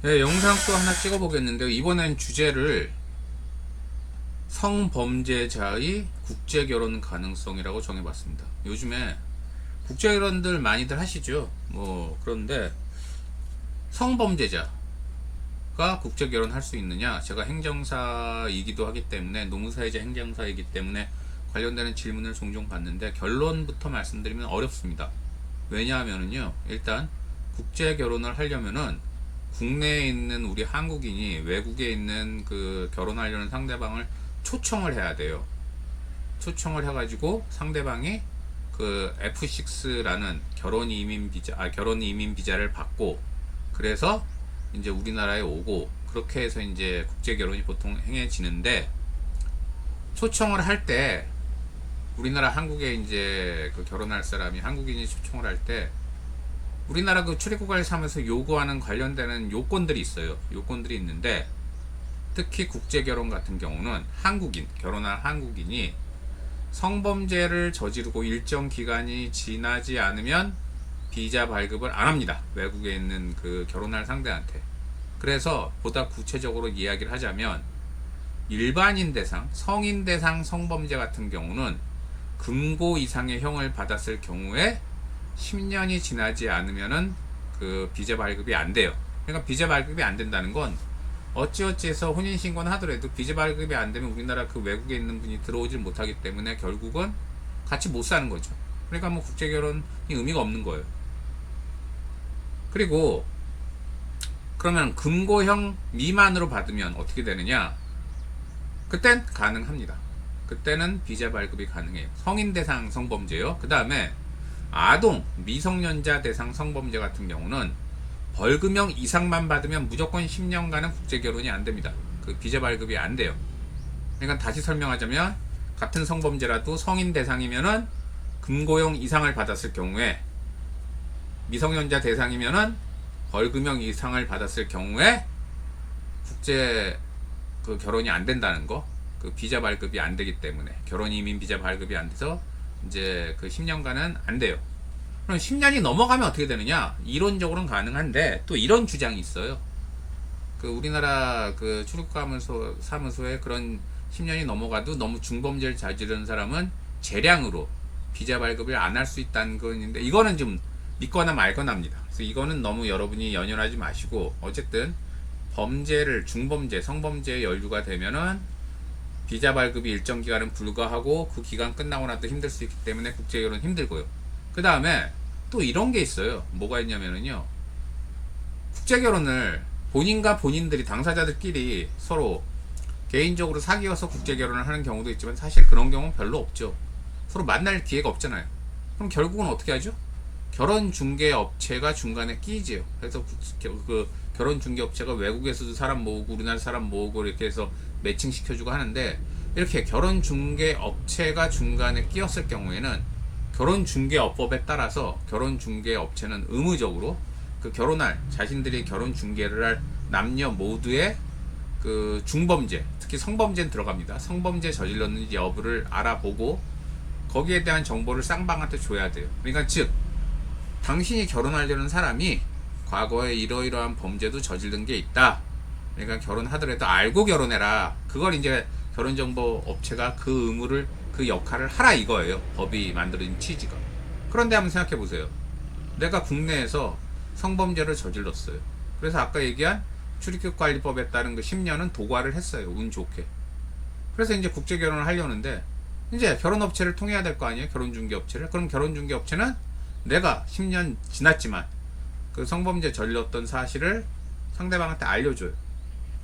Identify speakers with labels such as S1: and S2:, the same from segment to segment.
S1: 네, 영상 또 하나 찍어 보겠는데요. 이번엔 주제를 성범죄자의 국제결혼 가능성이라고 정해봤습니다. 요즘에 국제결혼들 많이들 하시죠. 그런데 성범죄자가 국제결혼 할 수 있느냐? 제가 행정사이기도 하기 때문에, 노무사회자 행정사이기 때문에 관련되는 질문을 종종 받는데, 결론부터 말씀드리면 어렵습니다. 왜냐하면요, 일단 국제결혼을 하려면은 국내에 있는 우리 한국인이 외국에 있는 그 결혼하려는 상대방을 초청을 해야 돼요. 초청을 해가지고 상대방이 그 F6라는 결혼 이민 비자를 받고, 그래서 이제 우리나라에 오고, 그렇게 해서 이제 국제 결혼이 보통 행해지는데, 초청을 할 때 우리나라 한국에 이제 그 결혼할 사람이 한국인이 초청을 할 때 우리나라 그 출입국을 사면서 요구하는 관련되는 요건들이 있어요. 요건들이 있는데, 특히 국제결혼 같은 경우는 결혼한 한국인이 성범죄를 저지르고 일정 기간이 지나지 않으면 비자 발급을 안 합니다. 외국에 있는 그 결혼할 상대한테. 그래서 보다 구체적으로 이야기를 하자면, 일반인 대상, 성인 대상 성범죄 같은 경우는 금고 이상의 형을 받았을 경우에 10년이 지나지 않으면은 그 비자 발급이 안 돼요. 그러니까 비자 발급이 안 된다는 건 어찌어찌해서 혼인신고는 하더라도 비자 발급이 안 되면 우리나라 그 외국에 있는 분이 들어오질 못하기 때문에 결국은 같이 못 사는 거죠. 그러니까 뭐 국제결혼이 의미가 없는 거예요. 그리고 그러면 금고형 미만으로 받으면 어떻게 되느냐? 그땐 가능합니다. 그때는 비자 발급이 가능해요. 성인 대상 성범죄요. 그 다음에 아동, 미성년자 대상 성범죄 같은 경우는 벌금형 이상만 받으면 무조건 10년간은 국제결혼이 안 됩니다. 그 비자 발급이 안 돼요. 그러니까 다시 설명하자면, 같은 성범죄라도 성인 대상이면은 금고형 이상을 받았을 경우에, 미성년자 대상이면은 벌금형 이상을 받았을 경우에 국제 그 결혼이 안 된다는 거. 그 비자 발급이 안 되기 때문에, 결혼 이민 비자 발급이 안 돼서 이제 그 10년간은 안 돼요. 그럼 10년이 넘어가면 어떻게 되느냐? 이론적으로는 가능한데 또 이런 주장이 있어요. 그 우리나라 그 사무소에 그런 10년이 넘어가도 너무 중범죄를 저지른 사람은 재량으로 비자 발급을 안 할 수 있다는 거 있는데, 이거는 좀 믿거나 말거나 합니다. 그래서 이거는 너무 여러분이 연연하지 마시고, 어쨌든 중범죄, 성범죄에 연루가 되면은 비자 발급이 일정 기간은 불가하고, 그 기간 끝나고 나도 힘들 수 있기 때문에 국제결혼 힘들고요. 그 다음에 또 이런 게 있어요. 뭐가 있냐면요, 국제결혼을 본인과 본인들이, 당사자들끼리 서로 개인적으로 사귀어서 국제결혼을 하는 경우도 있지만, 사실 그런 경우는 별로 없죠. 서로 만날 기회가 없잖아요. 그럼 결국은 어떻게 하죠? 결혼 중개 업체가 중간에 끼지요. 그래서 그 결혼 중개 업체가 외국에서도 사람 모으고 우리나라 사람 모으고 이렇게 해서 매칭 시켜주고 하는데, 이렇게 결혼 중개 업체가 중간에 끼었을 경우에는 결혼 중개 업법에 따라서 결혼 중개 업체는 의무적으로 그 자신들이 결혼 중개를 할 남녀 모두의 그 중범죄, 특히 성범죄는 들어갑니다. 성범죄 저질렀는지 여부를 알아보고 거기에 대한 정보를 쌍방한테 줘야 돼요. 그러니까 즉, 당신이 결혼하려는 사람이 과거에 이러이러한 범죄도 저지른 게 있다. 그러니까 결혼하더라도 알고 결혼해라. 그걸 이제 결혼정보 업체가 그 역할을 하라 이거예요. 법이 만들어진 취지가. 그런데 한번 생각해 보세요. 내가 국내에서 성범죄를 저질렀어요. 그래서 아까 얘기한 출입국관리법에 따른 그 10년은 도과를 했어요. 운 좋게. 그래서 이제 국제결혼을 하려는데, 이제 결혼업체를 통해야 될 거 아니에요. 결혼중개업체를. 그럼 결혼중개업체는 내가 10년 지났지만 그 성범죄 저질렀던 사실을 상대방한테 알려줘요.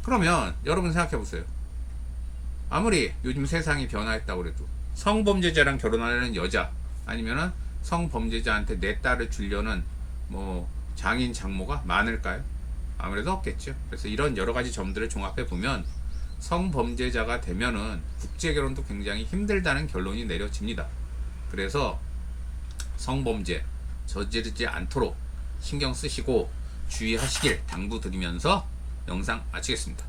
S1: 그러면 여러분 생각해 보세요. 아무리 요즘 세상이 변화했다고 그래도 성범죄자랑 결혼하려는 여자, 아니면은 성범죄자한테 내 딸을 주려는 뭐 장인 장모가 많을까요? 아무래도 없겠죠. 그래서 이런 여러 가지 점들을 종합해 보면 성범죄자가 되면은 국제결혼도 굉장히 힘들다는 결론이 내려집니다. 그래서 성범죄 저지르지 않도록 신경 쓰시고 주의하시길 당부드리면서 영상 마치겠습니다.